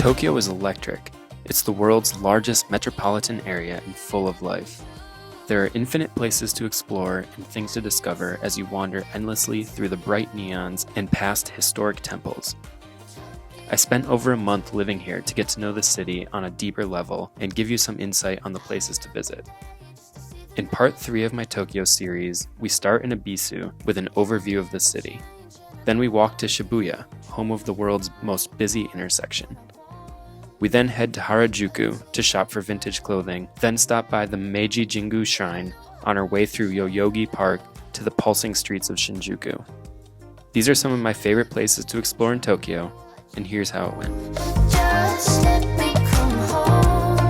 Tokyo is electric. It's the world's largest metropolitan area and full of life. There are infinite places to explore and things to discover as you wander endlessly through the bright neons and past historic temples. I spent over a month living here to get to know the city on a deeper level and give you some insight on the places to visit. In part 3 of my Tokyo series, we start in Ebisu with an overview of the city. Then we walk to Shibuya, home of the world's most busy intersection. We then head to Harajuku to shop for vintage clothing, then stop by the Meiji Jingu shrine on our way through Yoyogi Park to the pulsing streets of Shinjuku. These are some of my favorite places to explore in Tokyo, and here's how it went. Just let me come home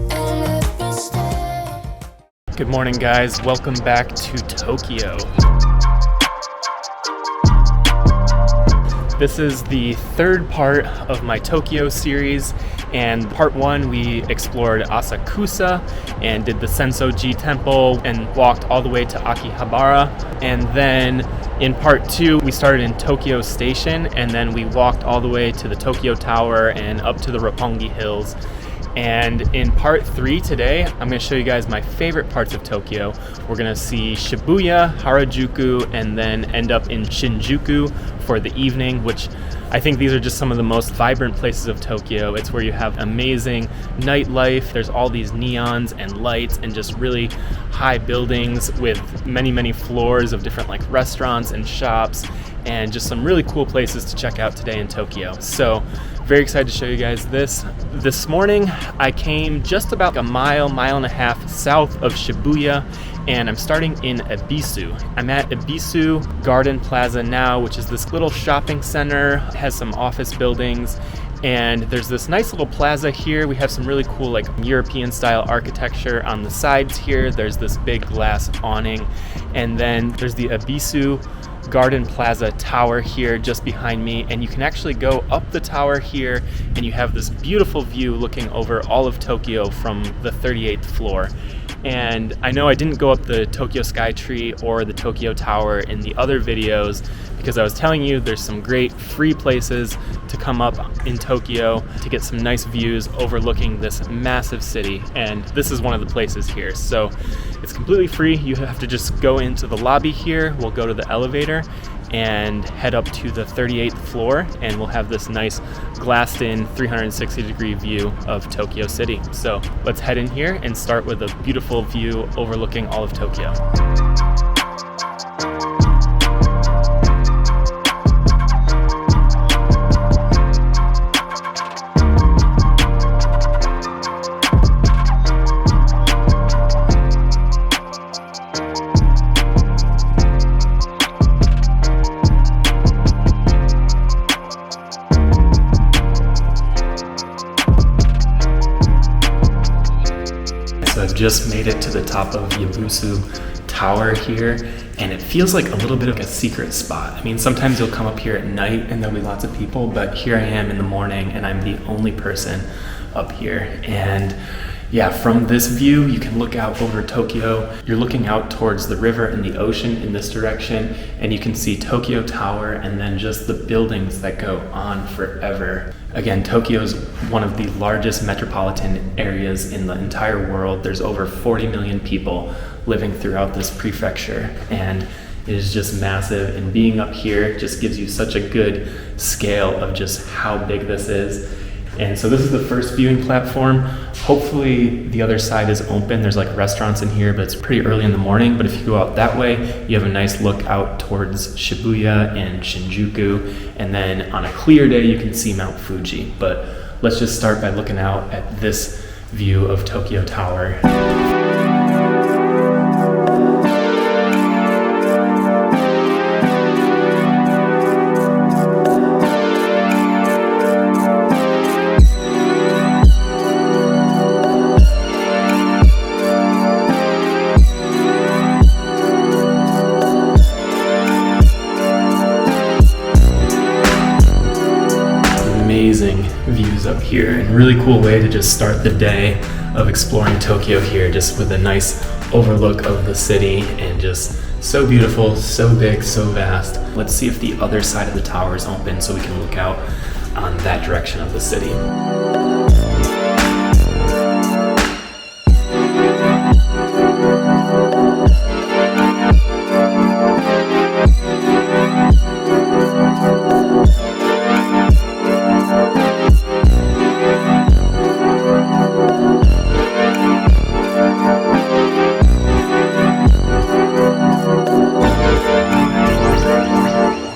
and let me stay. Good morning, guys. Welcome back to Tokyo. This is the third part of my Tokyo series, and part 1 we explored Asakusa and did the Sensoji temple and walked all the way to Akihabara, and then in part 2 we started in Tokyo Station and then we walked all the way to the Tokyo Tower and up to the Roppongi Hills. And in part 3 today, I'm going to show you guys my favorite parts of Tokyo. We're going to see Shibuya, Harajuku, and then end up in Shinjuku for the evening, which I think these are just some of the most vibrant places of Tokyo. It's where you have amazing nightlife. There's all these neons and lights and just really high buildings with many, many floors of different like restaurants and shops, and just some really cool places to check out today in Tokyo. So very excited to show you guys this. This morning I came just about a mile and a half south of Shibuya, and I'm starting in Ebisu. I'm at Ebisu Garden Plaza now, which is this little shopping center. It has some office buildings, and there's this nice little plaza here. We have some really cool like European style architecture on the sides here. There's this big glass awning, and then there's the Ebisu Garden Plaza tower here just behind me, and you can actually go up the tower here and you have this beautiful view looking over all of Tokyo from the 38th floor. And I know I didn't go up the Tokyo Skytree or the Tokyo Tower in the other videos because I was telling you there's some great free places to come up in Tokyo to get some nice views overlooking this massive city, and this is one of the places here. So it's completely free. You have to just go into the lobby here. We'll go to the elevator and head up to the 38th floor, and we'll have this nice glassed in 360-degree view of Tokyo City. So let's head in here and start with a beautiful view overlooking all of Tokyo. I've just made it to the top of Ebisu Tower here, and it feels like a little bit of a secret spot. I mean, sometimes you'll come up here at night and there'll be lots of people, but here I am in the morning and I'm the only person up here. And yeah, from this view, you can look out over Tokyo. You're looking out towards the river and the ocean in this direction, and you can see Tokyo Tower and then just the buildings that go on forever. Again, Tokyo is one of the largest metropolitan areas in the entire world. There's over 40 million people living throughout this prefecture, and it is just massive. And being up here just gives you such a good scale of just how big this is. And so this is the first viewing platform. Hopefully the other side is open. There's like restaurants in here, but it's pretty early in the morning. But if you go out that way, you have a nice look out towards Shibuya and Shinjuku. And then on a clear day, you can see Mount Fuji. But let's just start by looking out at this view of Tokyo Tower. Amazing views up here, and really cool way to just start the day of exploring Tokyo here, just with a nice overlook of the city, and just so beautiful, so big, so vast. Let's see if the other side of the tower is open so we can look out on that direction of the city.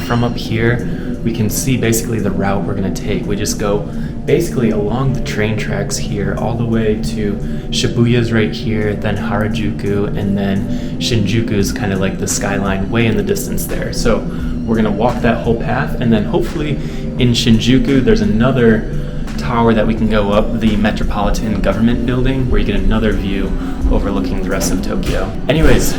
From up here, we can see basically the route we're going to take. We just go basically along the train tracks here all the way to Shibuya's right here, then Harajuku, and then Shinjuku's kind of like the skyline way in the distance there. So we're going to walk that whole path, and then hopefully in Shinjuku there's another tower that we can go up, the Metropolitan Government Building, where you get another view overlooking the rest of Tokyo. Anyways,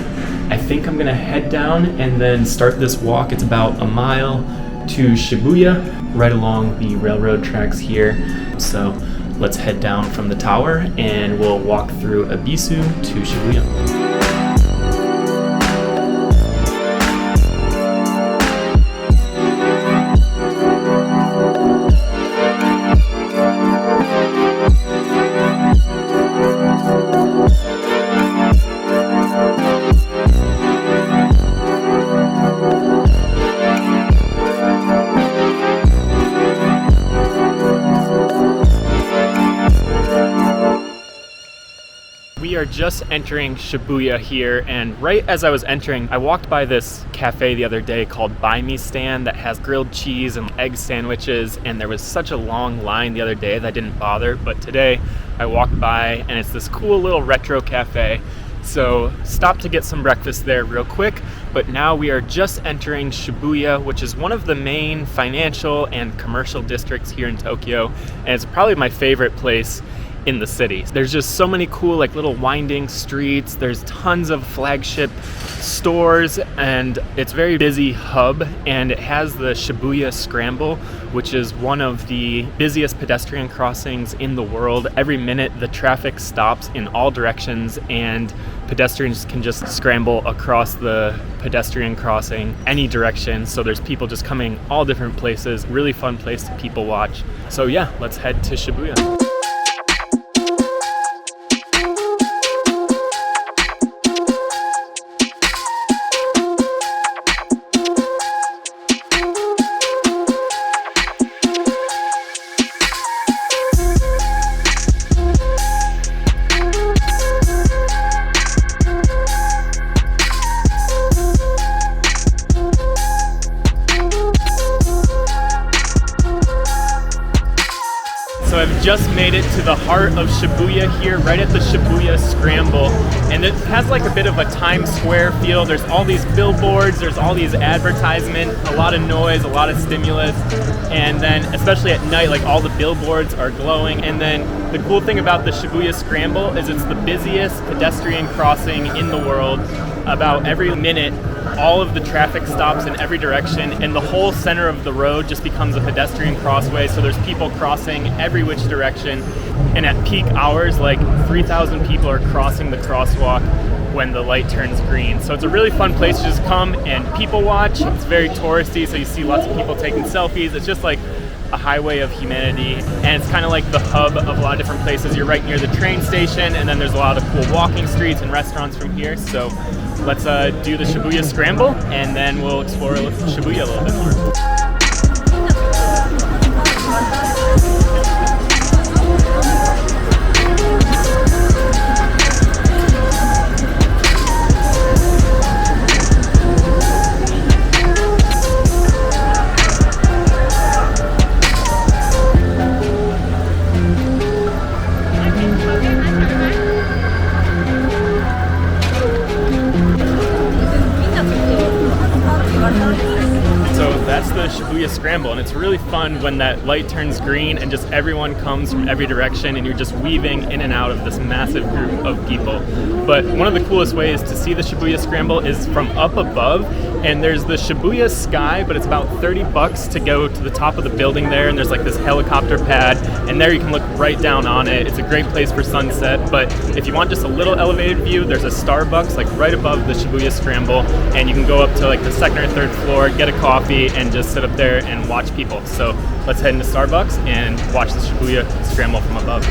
I think I'm gonna head down and then start this walk. It's about a mile to Shibuya, right along the railroad tracks here. So let's head down from the tower and we'll walk through Ebisu to Shibuya. We are just entering Shibuya here, and right as I was entering, I walked by this cafe the other day called Buy Me Stand that has grilled cheese and egg sandwiches, and there was such a long line the other day that I didn't bother, but today I walked by and it's this cool little retro cafe. So stopped to get some breakfast there real quick, but now we are just entering Shibuya, which is one of the main financial and commercial districts here in Tokyo, and it's probably my favorite place in the city. There's just so many cool like little winding streets, there's tons of flagship stores, and it's a very busy hub, and it has the Shibuya Scramble, which is one of the busiest pedestrian crossings in the world. Every minute the traffic stops in all directions and pedestrians can just scramble across the pedestrian crossing any direction, so there's people just coming all different places. Really fun place to people watch. So yeah, let's head to Shibuya. So I've just made it to the heart of Shibuya here, right at the Shibuya Scramble, and it has like a bit of a Times Square feel. There's all these billboards, there's all these advertisements, a lot of noise, a lot of stimulus, and then especially at night, like all the billboards are glowing. And then the cool thing about the Shibuya Scramble is it's the busiest pedestrian crossing in the world. About every minute, all of the traffic stops in every direction, and the whole center of the road just becomes a pedestrian crossway, so there's people crossing every which direction. And at peak hours, like 3,000 people are crossing the crosswalk when the light turns green. So it's a really fun place to just come and people watch. It's very touristy, so you see lots of people taking selfies. It's just like a highway of humanity, and it's kind of like the hub of a lot of different places. You're right near the train station, and then there's a lot of cool walking streets and restaurants from here. So let's do the Shibuya Scramble, and then we'll explore Shibuya a little bit more. That's the Shibuya Scramble, and it's really fun when that light turns green and just everyone comes from every direction and you're just weaving in and out of this massive group of people. But one of the coolest ways to see the Shibuya Scramble is from up above, and there's the Shibuya Sky, but it's about $30 to go to the top of the building there, and there's like this helicopter pad, and there you can look right down on it. It's a great place for sunset, but if you want just a little elevated view, there's a Starbucks like right above the Shibuya Scramble, and you can go up to like the second or third floor, get a coffee, coffee and just sit up there and watch people. So let's head into Starbucks and watch the Shibuya scramble from above.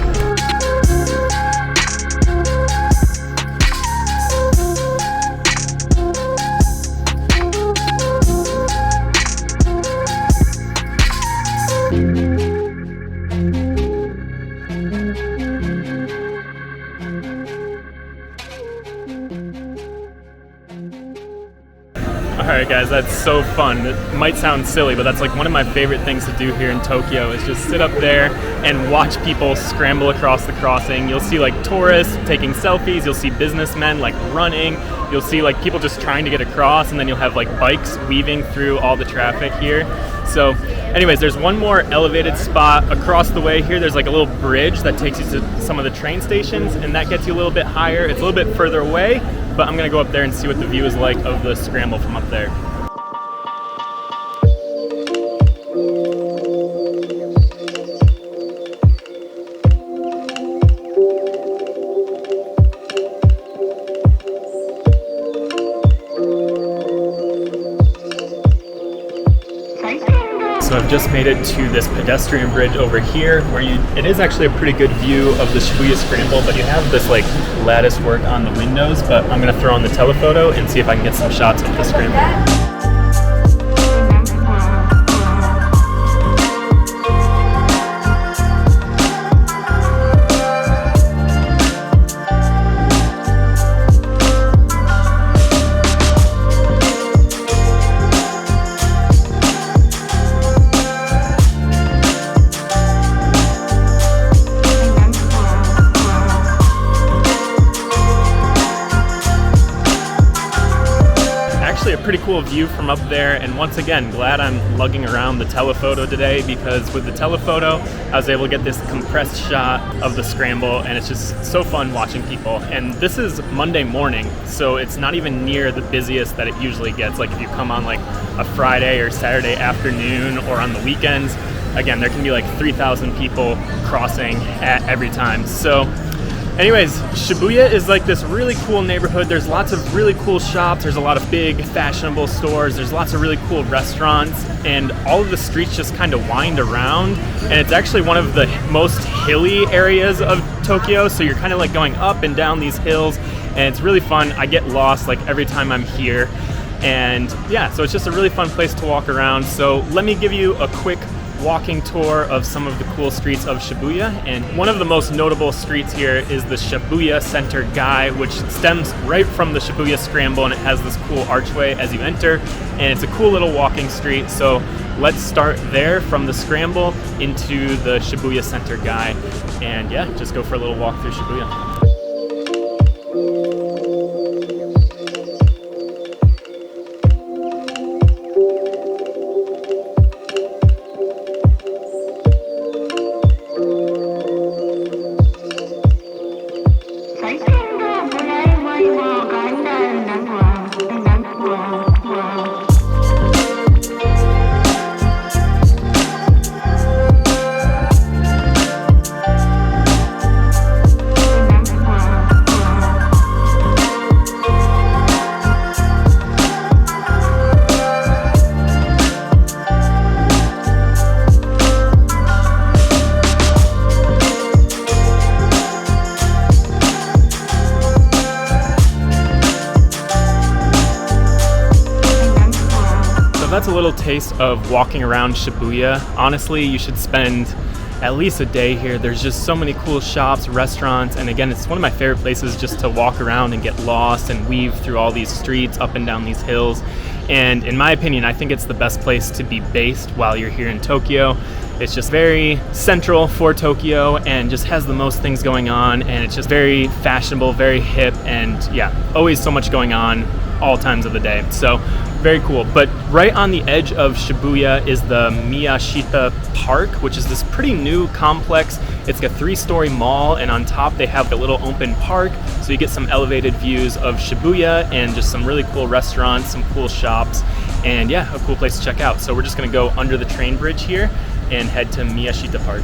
Alright guys, that's so fun. It might sound silly, but that's like one of my favorite things to do here in Tokyo is just sit up there and watch people scramble across the crossing. You'll see like tourists taking selfies, you'll see businessmen like running, you'll see like people just trying to get across, and then you'll have like bikes weaving through all the traffic here. So anyways, there's one more elevated spot across the way here. There's like a little bridge that takes you to some of the train stations, and that gets you a little bit higher. It's a little bit further away, but I'm gonna go up there and see what the view is like of the scramble from up there. So I've just made it to this pedestrian bridge over here where it is actually a pretty good view of the Shibuya scramble, but you have this like lattice work on the windows, but I'm gonna throw on the telephoto and see if I can get some shots of the scramble. A pretty cool view from up there, and once again glad I'm lugging around the telephoto today, because with the telephoto I was able to get this compressed shot of the scramble, and it's just so fun watching people. And this is Monday morning, so it's not even near the busiest that it usually gets. Like if you come on like a Friday or Saturday afternoon or on the weekends, again there can be like 3,000 people crossing at every time. So anyways, Shibuya is like this really cool neighborhood. There's lots of really cool shops. There's a lot of big fashionable stores. There's lots of really cool restaurants, and all of the streets just kind of wind around. And it's actually one of the most hilly areas of Tokyo. So you're kind of like going up and down these hills, and it's really fun. I get lost like every time I'm here. And yeah, so it's just a really fun place to walk around. So let me give you a quick walking tour of some of the cool streets of Shibuya. And one of the most notable streets here is the Shibuya Center Gai, which stems right from the Shibuya Scramble, and it has this cool archway as you enter, and it's a cool little walking street. So let's start there from the Scramble into the Shibuya Center Gai, and yeah, just go for a little walk through Shibuya. That's a little taste of walking around Shibuya. Honestly, you should spend at least a day here. There's just so many cool shops, restaurants, and again, it's one of my favorite places just to walk around and get lost and weave through all these streets, up and down these hills. And in my opinion, I think it's the best place to be based while you're here in Tokyo. It's just very central for Tokyo and just has the most things going on, and it's just very fashionable, very hip, and yeah, always so much going on all times of the day. So very cool. But right on the edge of Shibuya is the Miyashita Park, which is this pretty new complex. It's a 3-story mall, and on top they have a little open park, so you get some elevated views of Shibuya and just some really cool restaurants, some cool shops, and yeah, a cool place to check out. So we're just gonna go under the train bridge here and head to Miyashita Park.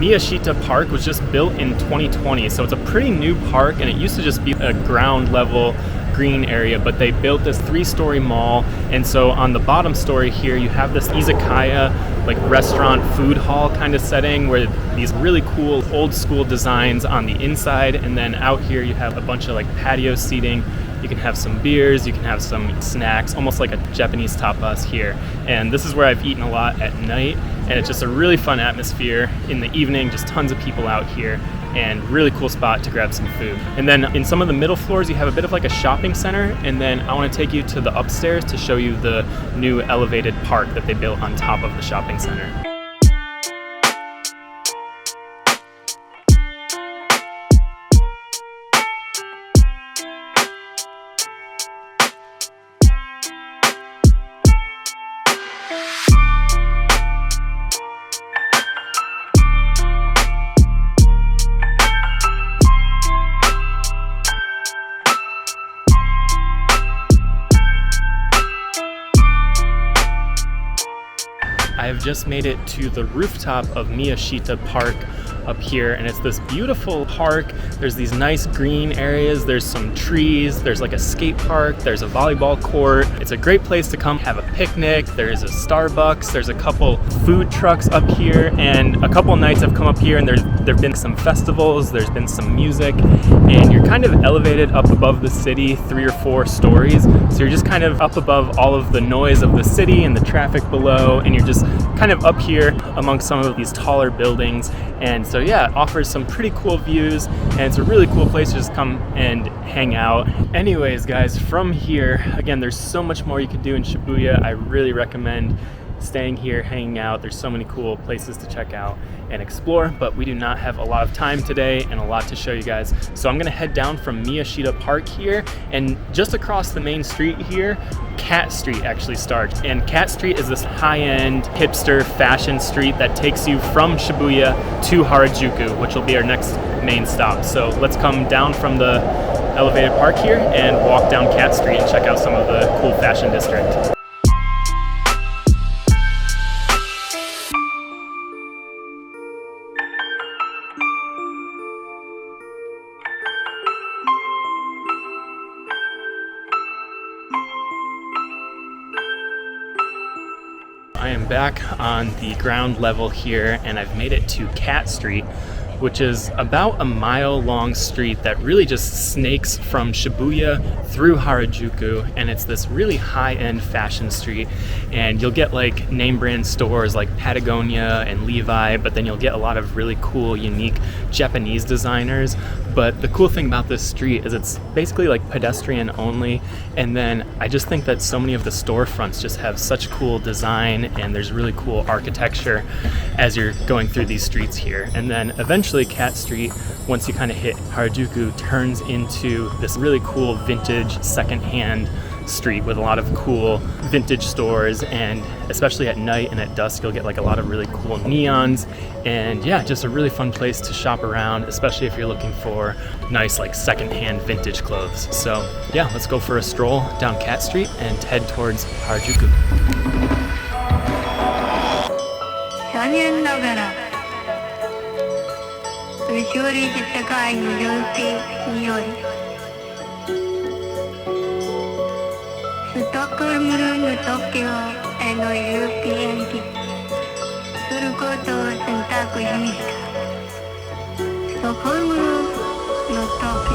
Miyashita Park was just built in 2020, so it's a pretty new park, and it used to just be a ground level green area, but they built this 3-story mall, and so on the bottom story here you have this izakaya, like restaurant food hall kind of setting where these really cool old school designs on the inside, and then out here you have a bunch of like patio seating. You can have some beers, you can have some snacks, almost like a Japanese tapas here. And this is where I've eaten a lot at night, and it's just a really fun atmosphere in the evening, just tons of people out here, and really cool spot to grab some food. And then in some of the middle floors you have a bit of like a shopping center, and then I want to take you to the upstairs to show you the new elevated park that they built on top of the shopping center. I have just made it to the rooftop of Miyashita Park up here, and it's this beautiful park. There's these nice green areas, there's some trees, there's like a skate park, there's a volleyball court. It's a great place to come have a picnic. There's a Starbucks, there's a couple food trucks up here, and a couple nights I've come up here and there've been some festivals, there's been some music, and you're kind of elevated up above the city 3 or 4 stories. So you're just kind of up above all of the noise of the city and the traffic below, and you're just kind of up here amongst some of these taller buildings. And so yeah, it offers some pretty cool views, and it's a really cool place to just come and hang out. Anyways guys, from here, again, there's so much more you could do in Shibuya. I really recommend staying here, hanging out. There's so many cool places to check out and explore, but we do not have a lot of time today and a lot to show you guys. So I'm gonna head down from Miyashita Park here, and just across the main street here, Cat Street actually starts. And Cat Street is this high-end hipster fashion street that takes you from Shibuya to Harajuku, which will be our next main stop. So let's come down from the elevated park here and walk down Cat Street and check out some of the cool fashion district. I am back on the ground level here, and I've made it to Cat Street, which is about a mile-long street that really just snakes from Shibuya through Harajuku, and it's this really high-end fashion street. And you'll get like name brand stores like Patagonia and Levi, but then you'll get a lot of really cool, unique Japanese designers. But the cool thing about this street is it's basically like pedestrian only, and then I just think that so many of the storefronts just have such cool design, and there's really cool architecture as you're going through these streets here. And then eventually Cat Street, once you kind of hit Harajuku, turns into this really cool vintage secondhand street with a lot of cool vintage stores, and especially at night and at dusk you'll get like a lot of really cool neons, and yeah, just a really fun place to shop around, especially if you're looking for nice like secondhand vintage clothes. So yeah, let's go for a stroll down Cat Street and head towards Harajuku. 残念ながら後り世界の妖精によりストックホルムの東京への郵便機することを選択しました。ストックホルムの東京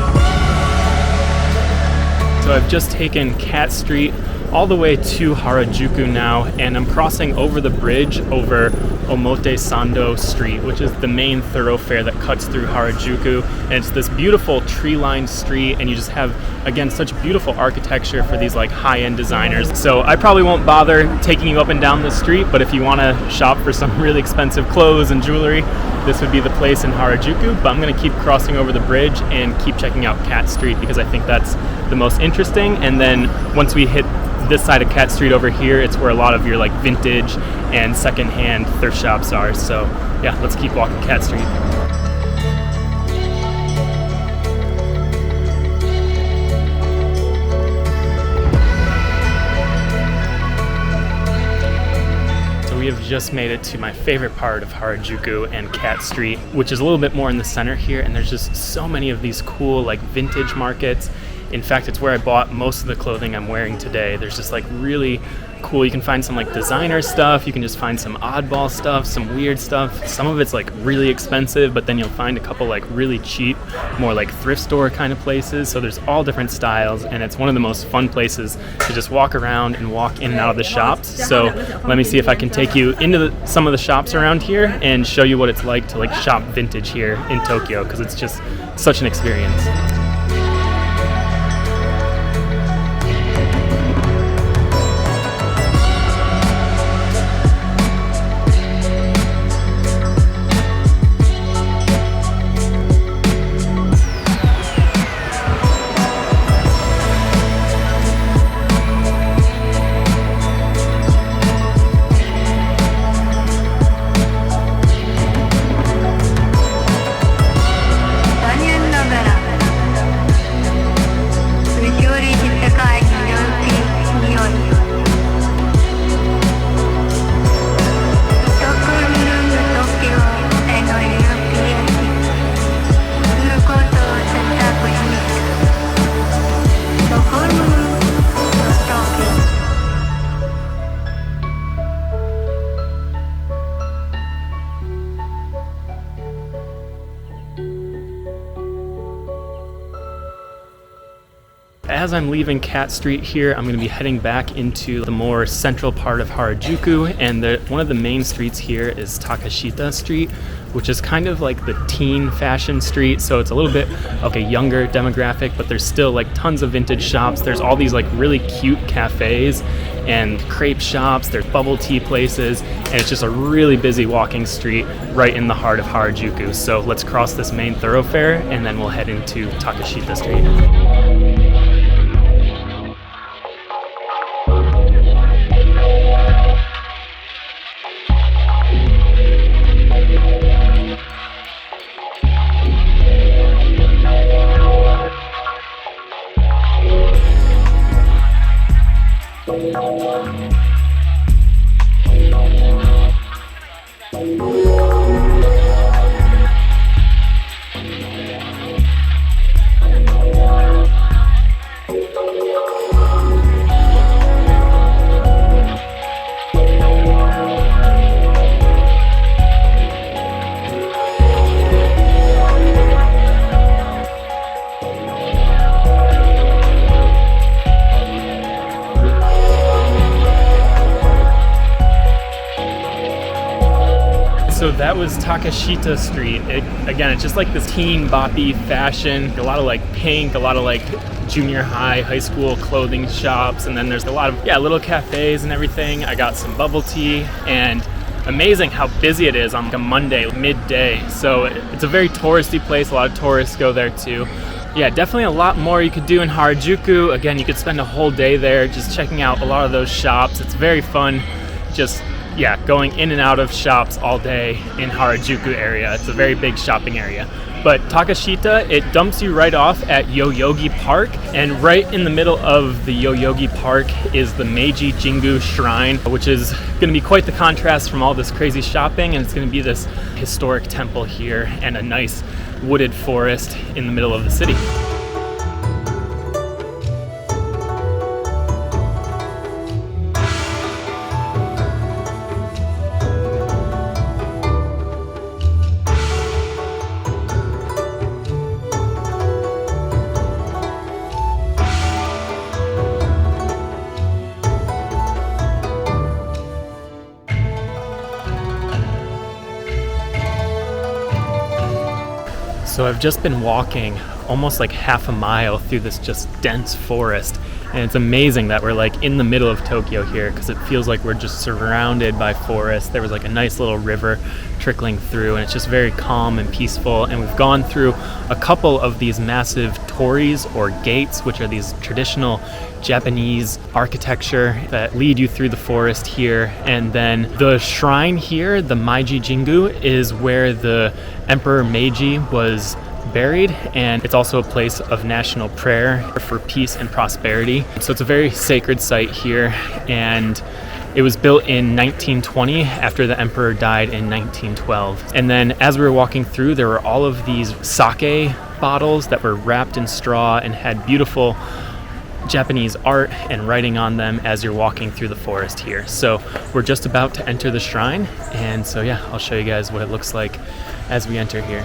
So I've just taken Cat Street all the way to Harajuku now, and I'm crossing over the bridge over Omotesando Street, which is the main thoroughfare that cuts through Harajuku. And it's this beautiful tree-lined street, and you just have, again, such beautiful architecture for these like high-end designers. So I probably won't bother taking you up and down the street, but if you want to shop for some really expensive clothes and jewelry, this would be the place in Harajuku. But I'm going to keep crossing over the bridge and keep checking out Cat Street because I think that's the most interesting. And then once we hit this side of Cat Street over here, it's where a lot of your like vintage and secondhand thrift shops are. So yeah, let's keep walking Cat Street. So we have just made it to my favorite part of Harajuku and Cat Street, which is a little bit more in the center here, and there's just so many of these cool like vintage markets. In fact, it's where I bought most of the clothing I'm wearing today. There's just like really cool, you can find some like designer stuff, you can just find some oddball stuff, some weird stuff. Some of it's like really expensive, but then you'll find a couple like really cheap, more like thrift store kind of places. So there's all different styles, and it's one of the most fun places to just walk around and walk in and out of the shops. So let me see if I can take you into some of the shops around here and show you what it's like to like shop vintage here in Tokyo, because it's just such an experience. As I'm leaving Cat Street here, I'm going to be heading back into the more central part of Harajuku, and one of the main streets here is Takashita Street, which is kind of like the teen fashion street, so it's a little bit of a younger demographic, but there's still like tons of vintage shops. There's all these like really cute cafes and crepe shops, there's bubble tea places, and it's just a really busy walking street right in the heart of Harajuku. So let's cross this main thoroughfare and then we'll head into Takashita Street. So that was Takashita Street. Again, it's just like this teen boppy fashion, a lot of like pink, a lot of like junior high school clothing shops, and then there's a lot of little cafes and everything. I got some bubble tea, and amazing how busy it is on like a Monday midday. So it's a very touristy place, a lot of tourists go there too. Yeah, definitely a lot more you could do in Harajuku. Again, you could spend a whole day there just checking out a lot of those shops. It's very fun, just going in and out of shops all day in Harajuku area. It's a very big shopping area. But Takashita, it dumps you right off at Yoyogi Park, and right in the middle of the Yoyogi Park is the Meiji Jingu Shrine, which is going to be quite the contrast from all this crazy shopping, and it's going to be this historic temple here and a nice wooded forest in the middle of the city. So I've just been walking almost like half a mile through this just dense forest, and it's amazing that we're like in the middle of Tokyo here, because it feels like we're just surrounded by forest. There was like a nice little river trickling through, and it's just very calm and peaceful. And we've gone through a couple of these massive tories or gates, which are these traditional Japanese architecture that lead you through the forest here. And then the shrine here, the Meiji Jingu, is where the Emperor Meiji was buried, and it's also a place of national prayer for peace and prosperity. So it's a very sacred site here, and It was built in 1920 after the emperor died in 1912. And then as we were walking through, there were all of these sake bottles that were wrapped in straw and had beautiful Japanese art and writing on them as you're walking through the forest here. So we're just about to enter the shrine, and so yeah, I'll show you guys what it looks like as we enter here.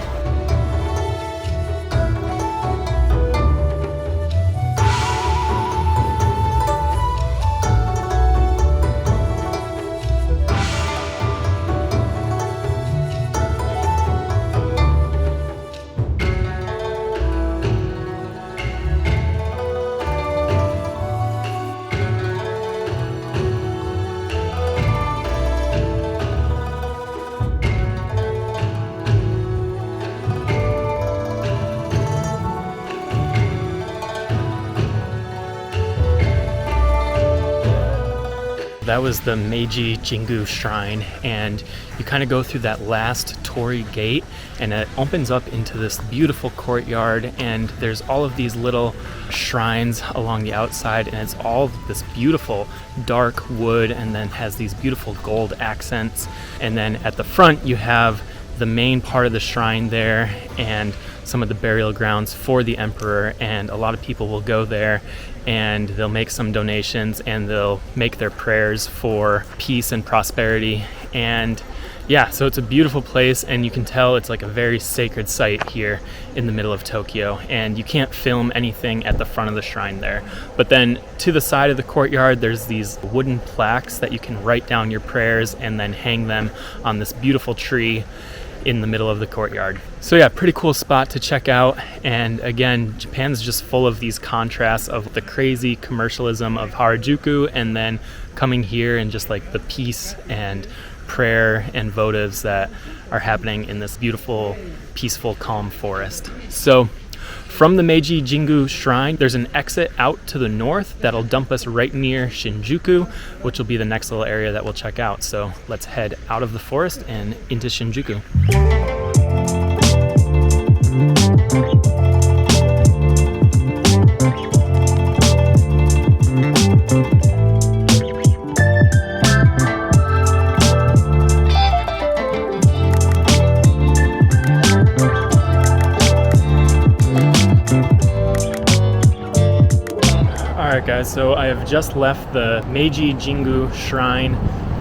That was the Meiji Jingu shrine, and you kind of go through that last torii gate and it opens up into this beautiful courtyard, and there's all of these little shrines along the outside, and it's all this beautiful dark wood and then has these beautiful gold accents. And then at the front you have the main part of the shrine there and some of the burial grounds for the emperor, and a lot of people will go there and they'll make some donations and they'll make their prayers for peace and prosperity. And yeah, so it's a beautiful place, and you can tell it's like a very sacred site here in the middle of Tokyo, and you can't film anything at the front of the shrine there. But then to the side of the courtyard, there's these wooden plaques that you can write down your prayers and then hang them on this beautiful tree in the middle of the courtyard. So yeah, pretty cool spot to check out. And again, Japan's just full of these contrasts of the crazy commercialism of Harajuku, and then coming here and just like the peace and prayer and votives that are happening in this beautiful, peaceful, calm forest. So from the Meiji Jingu shrine, there's an exit out to the north that'll dump us right near Shinjuku, which will be the next little area that we'll check out. So let's head out of the forest and into Shinjuku. Alright guys, so I have just left the Meiji Jingu shrine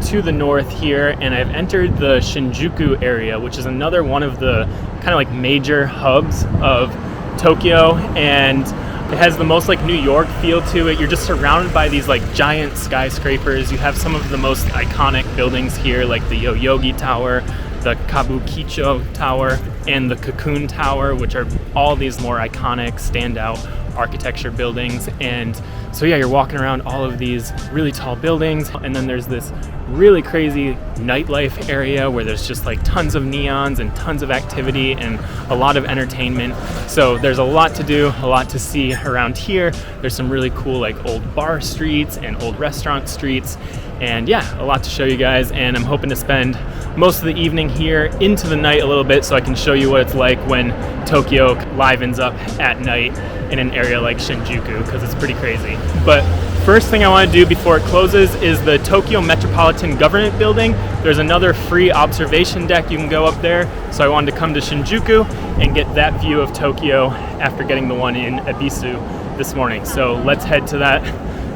to the north here, and I've entered the Shinjuku area, which is another one of the kind of like major hubs of Tokyo, and it has the most like New York feel to it. You're just surrounded by these like giant skyscrapers. You have some of the most iconic buildings here, like the Yoyogi Tower, the Kabukicho Tower, and the Cocoon Tower, which are all these more iconic, standout architecture buildings. And so yeah, you're walking around all of these really tall buildings, and then there's this really crazy nightlife area where there's just like tons of neons and tons of activity and a lot of entertainment. So there's a lot to do, a lot to see around here. There's some really cool like old bar streets and old restaurant streets, and yeah, a lot to show you guys. And I'm hoping to spend most of the evening here into the night a little bit so I can show you what it's like when Tokyo livens up at night in an area like Shinjuku, because it's pretty crazy. But first thing I want to do before it closes is the Tokyo Metropolitan Government Building. There's another free observation deck you can go up there, so I wanted to come to Shinjuku and get that view of Tokyo after getting the one in Ebisu this morning. So let's head to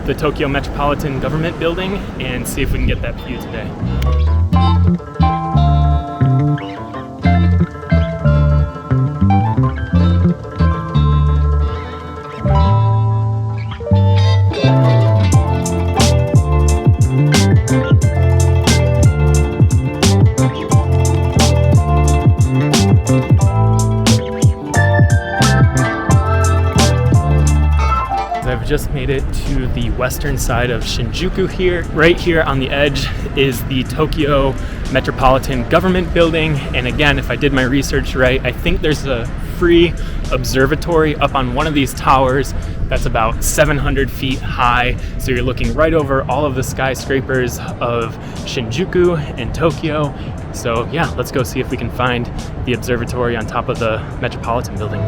the Tokyo Metropolitan Government Building and see if we can get that view today. Just made it to the western side of Shinjuku here. Right here on the edge is the Tokyo Metropolitan Government Building, and again, if I did my research right, I think there's a free observatory up on one of these towers that's about 700 feet high, so you're looking right over all of the skyscrapers of Shinjuku and Tokyo. So yeah, let's go see if we can find the observatory on top of the Metropolitan Building.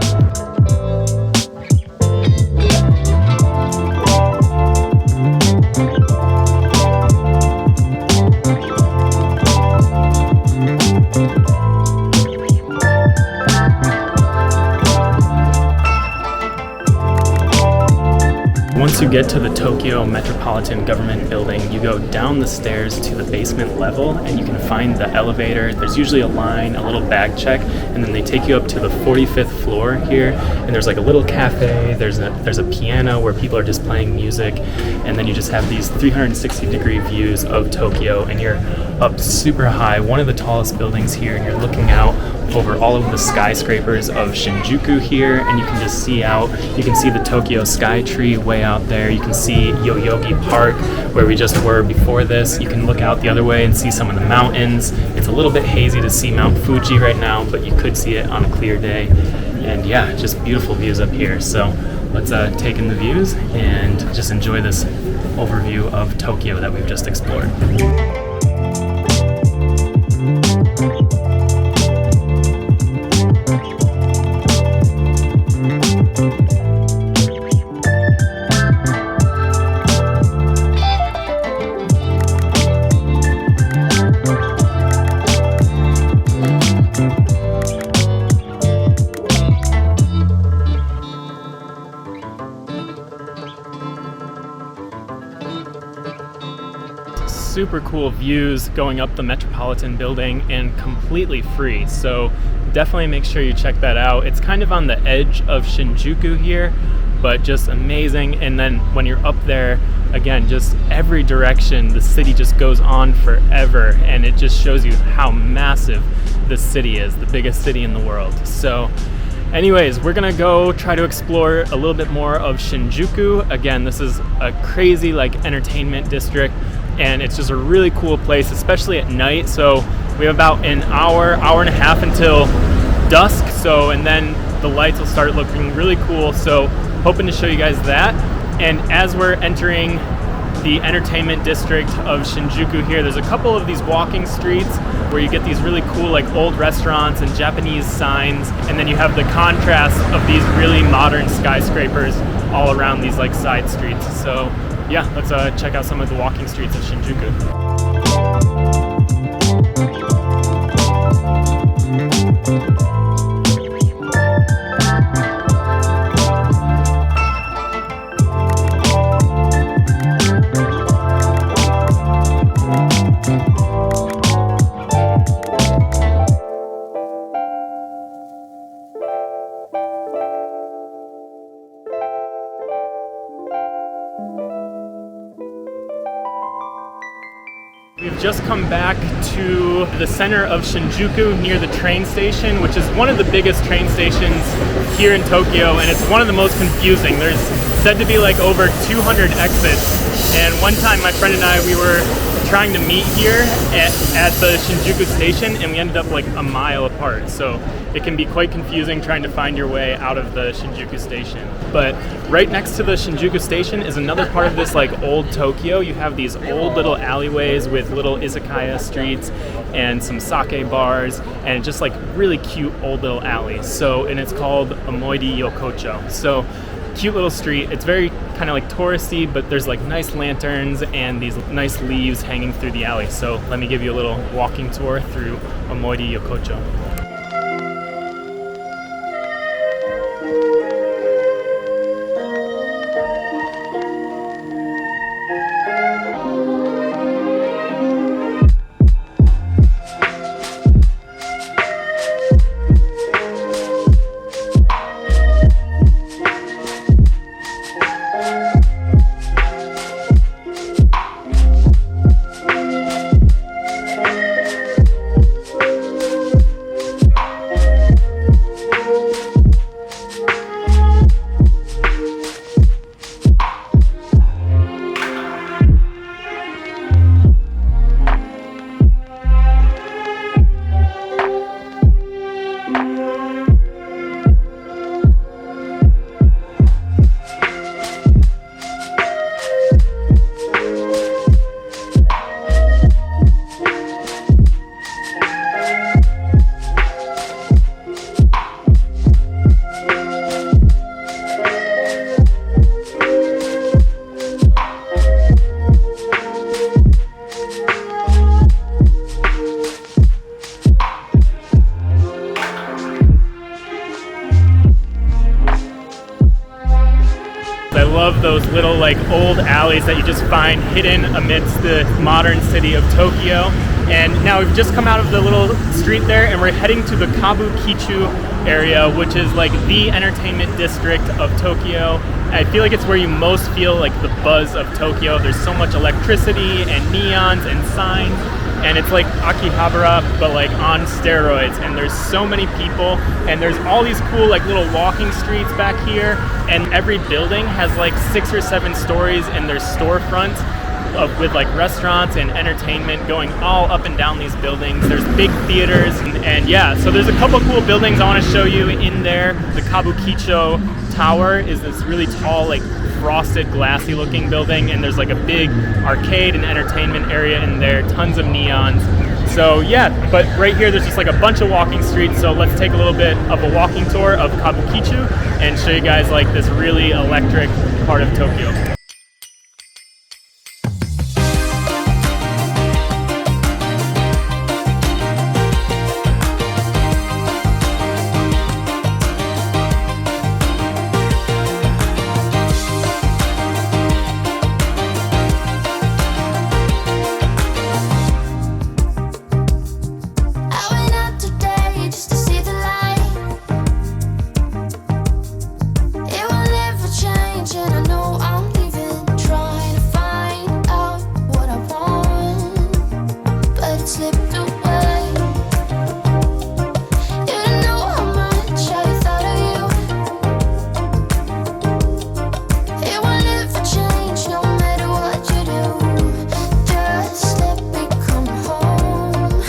once you get to the Tokyo Metropolitan Government Building, you go down the stairs to the basement level and you can find the elevator. There's usually a line, a little bag check, and then they take you up to the 45th floor here, and there's like a little cafe, there's a piano where people are just playing music, and then you just have these 360-degree views of Tokyo, and you're up super high, one of the tallest buildings here, and you're looking out over all of the skyscrapers of Shinjuku here, and you can just see out. You can see the Tokyo Sky Tree way out there. You can see Yoyogi Park, where we just were before this. You can look out the other way and see some of the mountains. It's a little bit hazy to see Mount Fuji right now, but you could see it on a clear day. And yeah, just beautiful views up here. So let's take in the views and just enjoy this overview of Tokyo that we've just explored. Super cool views going up the Metropolitan Building and completely free, so definitely make sure you check that out. It's kind of on the edge of Shinjuku here, but just amazing. And then when you're up there, again, just every direction, the city just goes on forever, and it just shows you how massive this city is, the biggest city in the world. So anyways, we're gonna go try to explore a little bit more of Shinjuku. Again, this is a crazy like entertainment district, and it's just a really cool place, especially at night. So we have about an hour and a half until dusk. So, and then the lights will start looking really cool. So hoping to show you guys that. And as we're entering the entertainment district of Shinjuku here, there's a couple of these walking streets where you get these really cool like old restaurants and Japanese signs, and then you have the contrast of these really modern skyscrapers all around these like side streets. So yeah, let's check out some of the walking streets of Shinjuku. We've just come back to the center of Shinjuku near the train station, which is one of the biggest train stations here in Tokyo, and it's one of the most confusing. There's said to be like over 200 exits, and one time my friend and I, we were trying to meet here at the Shinjuku station, and we ended up like a mile apart. So it can be quite confusing trying to find your way out of the Shinjuku station. But right next to the Shinjuku station is another part of this like old Tokyo. You have these old little alleyways with little izakaya streets and some sake bars and just like really cute old little alleys. So, and it's called Omoide Yokocho. So cute little street. It's very kind of like touristy, but there's like nice lanterns and these nice leaves hanging through the alley. So let me give you a little walking tour through Omoide Yokocho. love those little like old alleys that you just find hidden amidst the modern city of Tokyo. And now we've just come out of the little street there, and we're heading to the Kabukicho area, which is like the entertainment district of Tokyo. I feel like it's where you most feel like the buzz of Tokyo. There's so much electricity and neons and signs, and it's like akihabara but like on steroids, and there's so many people, and there's all these cool like little walking streets back here, and every building has like 6 or 7 stories, and there's storefronts with like restaurants and entertainment going all up and down these buildings. There's big theaters, and yeah, so there's a couple cool buildings I want to show you in there. The Kabukicho Tower is this really tall, like frosted, glassy looking building, and there's like a big arcade and entertainment area in there, tons of neons. So yeah, but right here there's just like a bunch of walking streets, so let's take a little bit of a walking tour of Kabukicho and show you guys like this really electric part of Tokyo. I went out today just to see the light. It will never change, and I know I'm leaving, trying to find out what I want, but it slipped away. You don't know how much I thought of you. It will never change, no matter what you do. Just let me come home.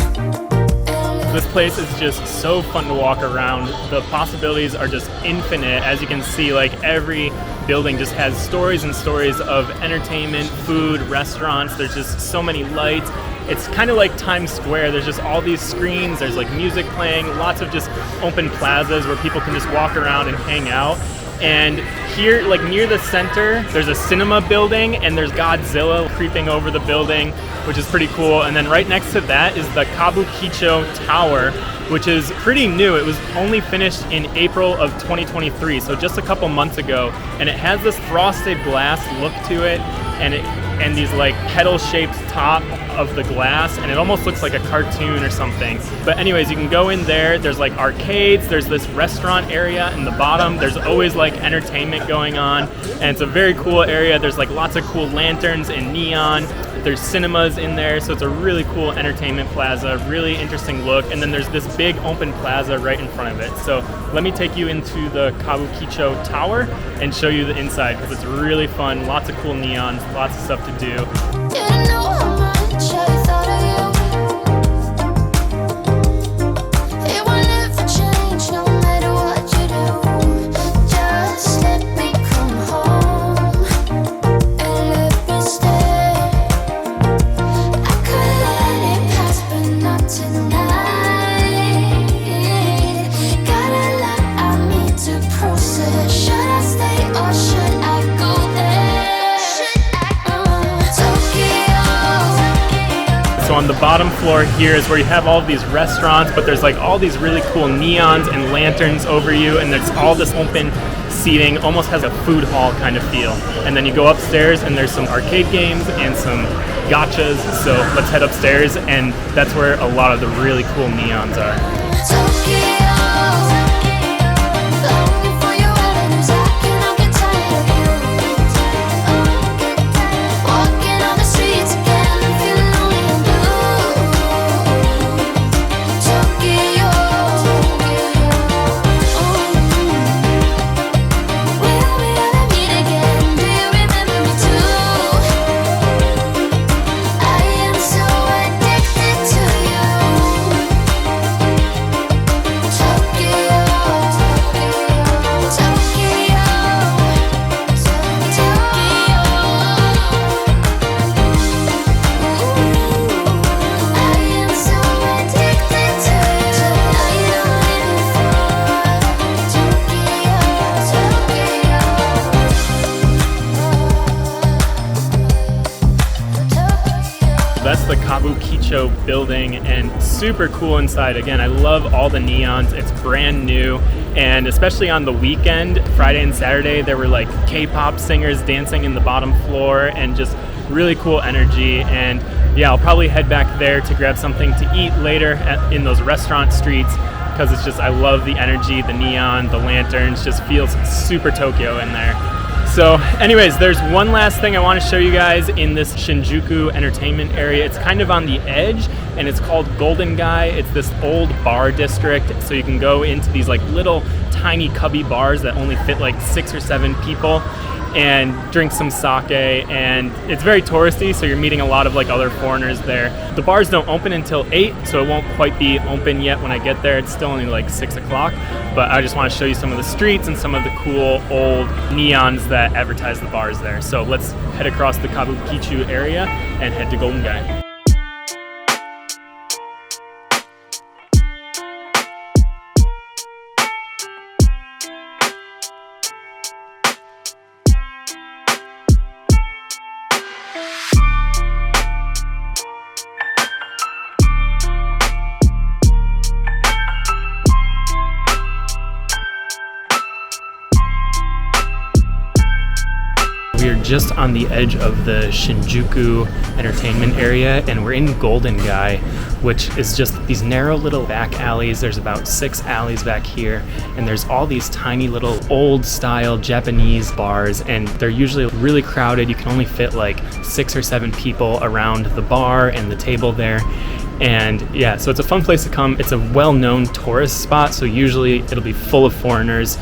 This place is just so fun to walk around. The possibilities are just infinite. As you can see, like every building just has stories and stories of entertainment, food, restaurants. There's just so many lights. It's kind of like Times Square. There's just all these screens. There's like music playing, lots of just open plazas where people can just walk around and hang out. And here, like near the center, there's a cinema building, and there's Godzilla creeping over the building, which is pretty cool. And then right next to that is the Kabukicho Tower, which is pretty new. It was only finished in April of 2023, so just a couple months ago. And it has this frosted glass look to it, and these like petal-shaped top of the glass, and it almost looks like a cartoon or something. But anyways, you can go in there. There's like arcades, there's this restaurant area in the bottom, there's always like entertainment going on, and it's a very cool area. There's like lots of cool lanterns and neon. There's cinemas in there, so it's a really cool entertainment plaza, really interesting look. And then there's this big open plaza right in front of it. So let me take you into the Kabukicho Tower and show you the inside, because it's really fun. Lots of cool neons, lots of stuff to do. You don't know how much I thought of you. It will never change, no matter what you do. Just let me come home and let me stay. I could let it pass, but not tonight. Got a lot I need to process. Should I stay or should I go there? Tokyo. So on the bottom floor here is where you have all of these restaurants, but there's like all these really cool neons and lanterns over you, and there's all this open seating, almost has a food hall kind of feel. And then you go upstairs and there's some arcade games and some gachas, so let's head upstairs, and that's where a lot of the really cool neons are. Tokyo. Longing for your avenues, I cannot get tired of you. Walking on the streets again, feeling lonely and blue. Tokyo. Will we ever meet again? Do you remember me too? I am so addicted to you. show building, and super cool inside. Again, I love all the neons. It's brand new, and especially on the weekend, Friday and Saturday, there were like K-pop singers dancing in the bottom floor, and just really cool energy. And yeah, I'll probably head back there to grab something to eat later in those restaurant streets, because it's just, I love the energy, the neon, the lanterns, just feels super Tokyo in there. So anyways, there's one last thing I want to show you guys in this Shinjuku entertainment area. It's kind of on the edge, and it's called Golden Gai. It's this old bar district, so you can go into these like little tiny cubby bars that only fit like 6 or 7 people and drink some sake, and it's very touristy, so you're meeting a lot of like other foreigners there. The bars don't open until 8, so it won't quite be open yet when I get there. It's still only like 6 o'clock, but I just want to show you some of the streets and some of the cool old neons that advertise the bars there. So let's head across the Kabukicho area and head to Golden Gai. We are just on the edge of the Shinjuku entertainment area, and we're in Golden Gai, which is just these narrow little back alleys. There's about 6 alleys back here, and there's all these tiny little old style Japanese bars, and they're usually really crowded. You can only fit like 6 or 7 people around the bar and the table there. And yeah, so it's a fun place to come. It's a well-known tourist spot, so usually it'll be full of foreigners,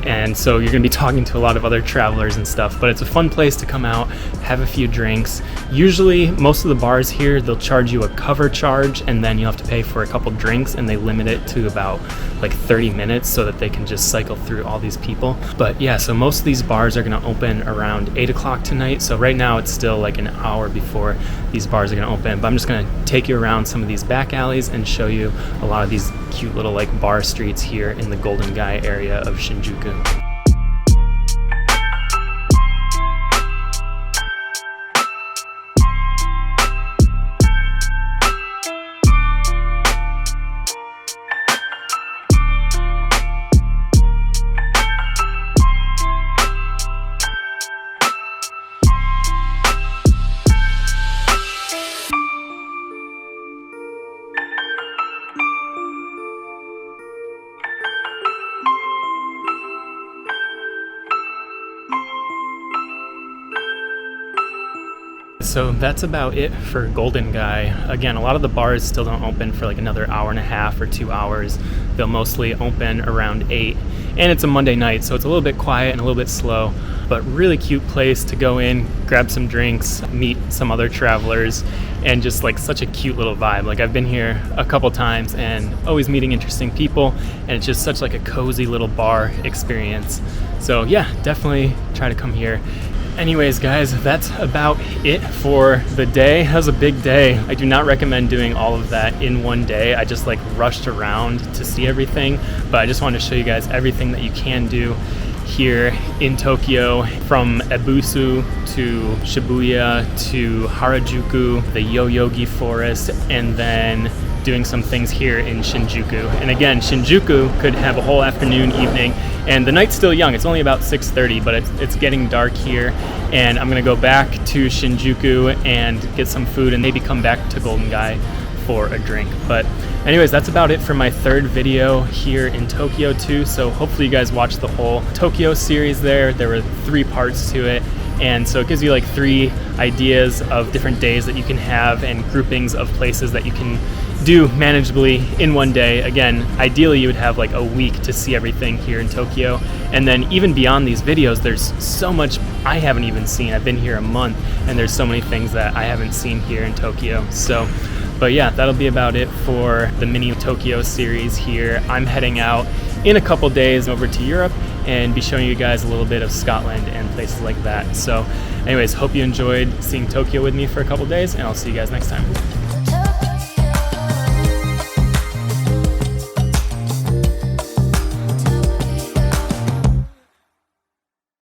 and so you're gonna be talking to a lot of other travelers and stuff, but it's a fun place to come out, have a few drinks. Usually most of the bars here, they'll charge you a cover charge, and then you'll have to pay for a couple drinks, and they limit it to about like 30 minutes so that they can just cycle through all these people. But yeah, so most of these bars are gonna open around 8 o'clock tonight, so right now it's still like an hour before these bars are gonna open, but I'm just gonna take you around some of these back alleys and show you a lot of these cute little like bar streets here in the Golden Gai area of Shinjuku. So that's about it for Golden Gai. Again, a lot of the bars still don't open for like another hour and a half or 2 hours. They'll mostly open around 8, and it's a Monday night, so it's a little bit quiet and a little bit slow, but really cute place to go in, grab some drinks, meet some other travelers, and just like such a cute little vibe. Like I've been here a couple times and always meeting interesting people, and it's just such like a cozy little bar experience. So yeah, definitely try to come here. Anyways, guys, that's about it for the day. That was a big day. I do not recommend doing all of that in one day. I just like rushed around to see everything, but I just wanted to show you guys everything that you can do here in Tokyo, from Ebisu to Shibuya to Harajuku, the Yoyogi forest, and then doing some things here in Shinjuku. And again, Shinjuku could have a whole afternoon, evening, and the night's still young. It's only about 6:30, but it's getting dark here, and I'm gonna go back to Shinjuku and get some food and maybe come back to Golden Gai for a drink. But anyways, that's about it for my third video here in Tokyo too. So hopefully you guys watched the whole Tokyo series there. There were 3 parts to it, and so it gives you like 3 ideas of different days that you can have and groupings of places that you can do manageably in one day. Again, ideally you would have like a week to see everything here in Tokyo, and then even beyond these videos, there's so much I haven't even seen. I've been here a month, and there's so many things that I haven't seen here in Tokyo. So but yeah, that'll be about it for the mini Tokyo series here. I'm heading out in a couple days over to Europe and be showing you guys a little bit of Scotland and places like that. So anyways, hope you enjoyed seeing Tokyo with me for a couple days, and I'll see you guys next time.